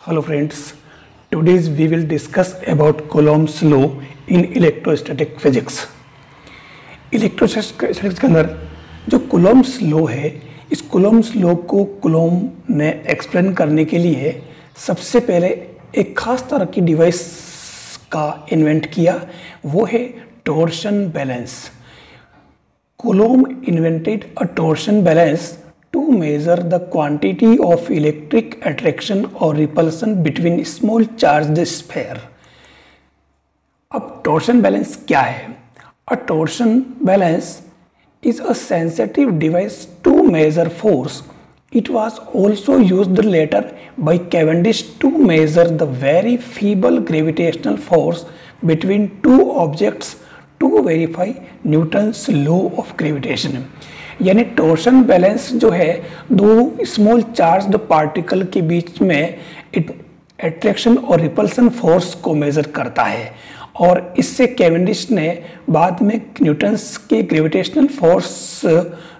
Hello friends, today we will discuss about Coulomb's law in electrostatic physics. Electrostatics के अंदर जो कुलोम्स law है, इस कुलोम्स लॉ को कुलोम ने एक्सप्लेन करने के लिए सबसे पहले एक खास तरह की डिवाइस का इन्वेंट किया, वो है torsion balance. Coulomb invented a torsion balance to measure the quantity of electric attraction or repulsion between small charged sphere. अब torsion balance क्या है? A torsion balance is a sensitive device to measure force. It was also used later by Cavendish to measure the very feeble gravitational force between two objects to verify Newton's law of gravitation. यानी torsion balance जो है दो small charged particle के बीच में attraction और repulsion force को major करता है, और इससे कैवेंडिश ने बाद में न्यूटन्स के ग्रेविटेशनल फोर्स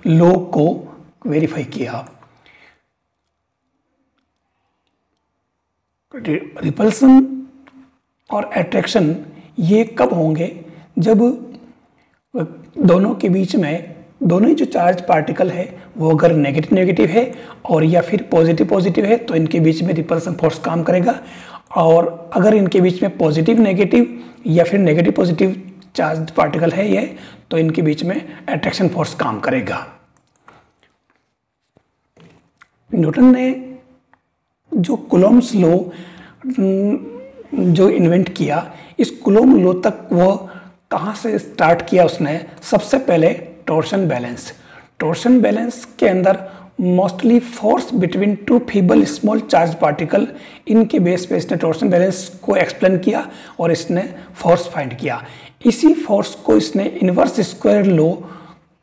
लॉ को वेरीफाई किया. रिपल्सन और अट्रैक्शन ये कब होंगे? जब दोनों के बीच में दोनों ही जो चार्ज पार्टिकल है वो अगर नेगेटिव नेगेटिव है और या फिर पॉजिटिव पॉजिटिव है तो इनके बीच में रिपल्सन फोर्स काम करेगा, और अगर इनके बीच में पॉजिटिव नेगेटिव या फिर नेगेटिव पॉजिटिव चार्ज पार्टिकल है ये, तो इनके बीच में अट्रैक्शन फोर्स काम करेगा. न्यूटन ने जो कुलोम्स लॉ जो इन्वेंट किया, इस कुलोम लॉ तक वो कहाँ से स्टार्ट किया उसने? सबसे पहले टॉर्शन बैलेंस. टॉर्शन बैलेंस के अंदर mostly force between two feeble small charge particle, इनके बेस पे इसने टॉर्शन बैलेंस को एक्सप्लेन किया और इसने फोर्स फाइंड किया. इसी फोर्स को इसने इनवर्स स्क्वायर लॉ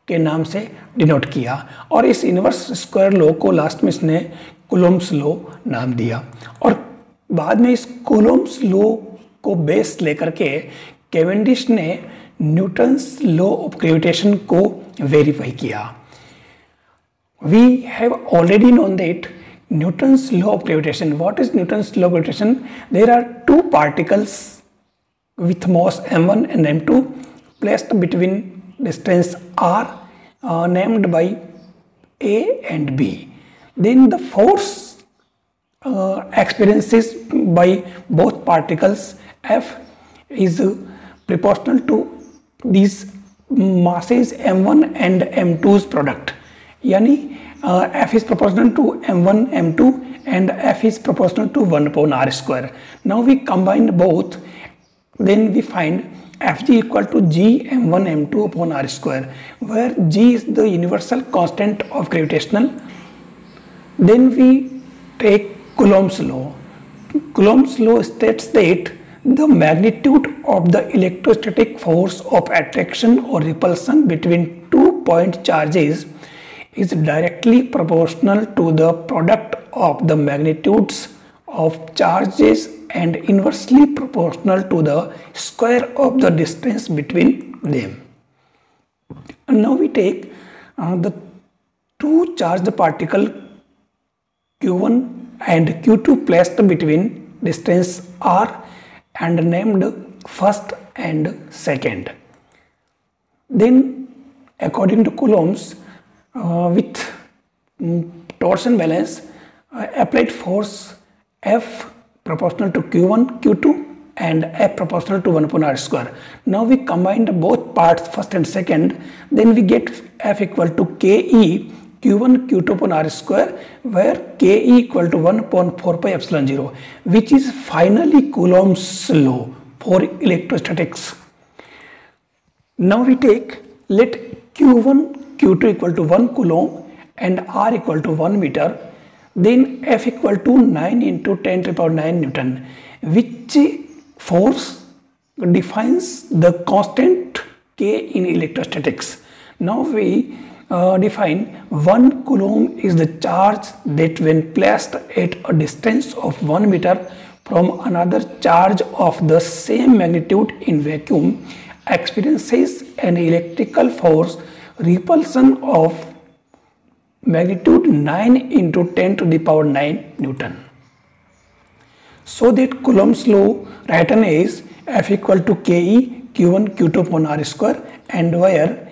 के नाम से डिनोट किया, और इस इनवर्स स्क्वायर लॉ को लास्ट में इसने कुलोम्स लॉ नाम दिया. और बाद में इस कुलोम्स लॉ को बेस लेकर के कैवेंडिश ने न्यूटन्स लॉ ऑफ ग्रेविटेशन को वेरीफाई किया. We have already known that Newton's law of gravitation. What is Newton's law of gravitation? There are two particles with mass m1 and m2 placed between distance r named by A and B. Then the force experiences by both particles F is proportional to these masses m1 and m2's product. Yani F is proportional to m1 m2 and F is proportional to 1 upon r square. Now we combine both, then we find Fg equal to g m1 m2 upon r square, where g is the universal constant of gravitational. Then we take Coulomb's law. Coulomb's law states that the magnitude of the electrostatic force of attraction or repulsion between two point charges is directly proportional to the product of the magnitudes of charges and inversely proportional to the square of the distance between them. And now we take the two charged particle Q1 and Q2 placed between distance r and named first and second. Then according to Coulomb's with torsion balance applied force F proportional to Q1 Q2 and F proportional to 1 upon r square. Now we combined both parts first and second, then we get F equal to KE Q1 Q2 upon r square, where Ke equal to 1 upon 4 pi epsilon 0, which is finally Coulomb's law for electrostatics. Now we take, let Q1 Q2 equal to 1 coulomb and r equal to 1 meter, then F equal to 9 into 10 to the power 9 Newton, which force defines the constant K in electrostatics. Now we define 1 coulomb is the charge that when placed at a distance of 1 meter from another charge of the same magnitude in vacuum experiences an electrical force repulsion of magnitude 9 into 10 to the power 9 Newton. So that Coulomb's law written is F equal to Ke Q1 Q2 upon R square, and where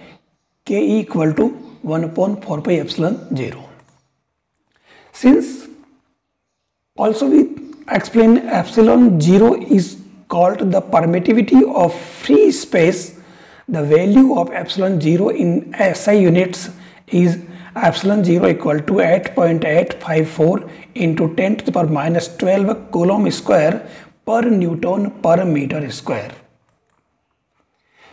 Ke equal to 1 upon 4 pi epsilon 0. Since also we explain epsilon 0 is called the permittivity of free space, the value of epsilon 0 in SI units is epsilon 0 equal to 8.854 into 10 to the power minus 12 coulomb square per Newton per meter square.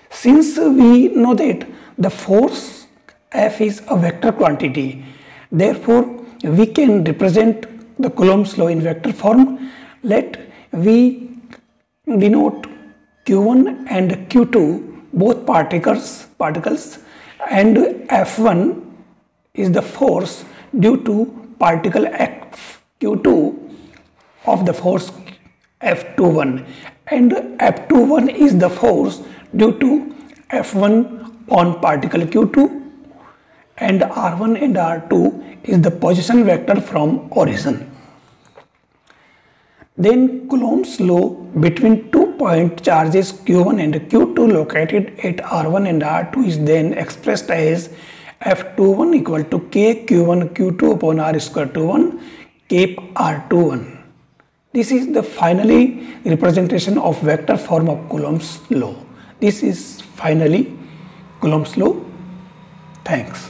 Since we know that the force F is a vector quantity, therefore we can represent the Coulomb's law in vector form. Let we denote Q1 and Q2 both particles, and F1 is the force due to particle Q2 of the force F21, and F21 is the force due to F1 on particle Q2, and R1 and R2 is the position vector from origin. Then Coulomb's law between 2 point charges Q1 and Q2 located at R1 and R2 is then expressed as F21 equal to K Q1 Q2 upon R square 21 K R21. This is the finally representation of vector form of Coulomb's law. This is finally Coulomb's law. Thanks.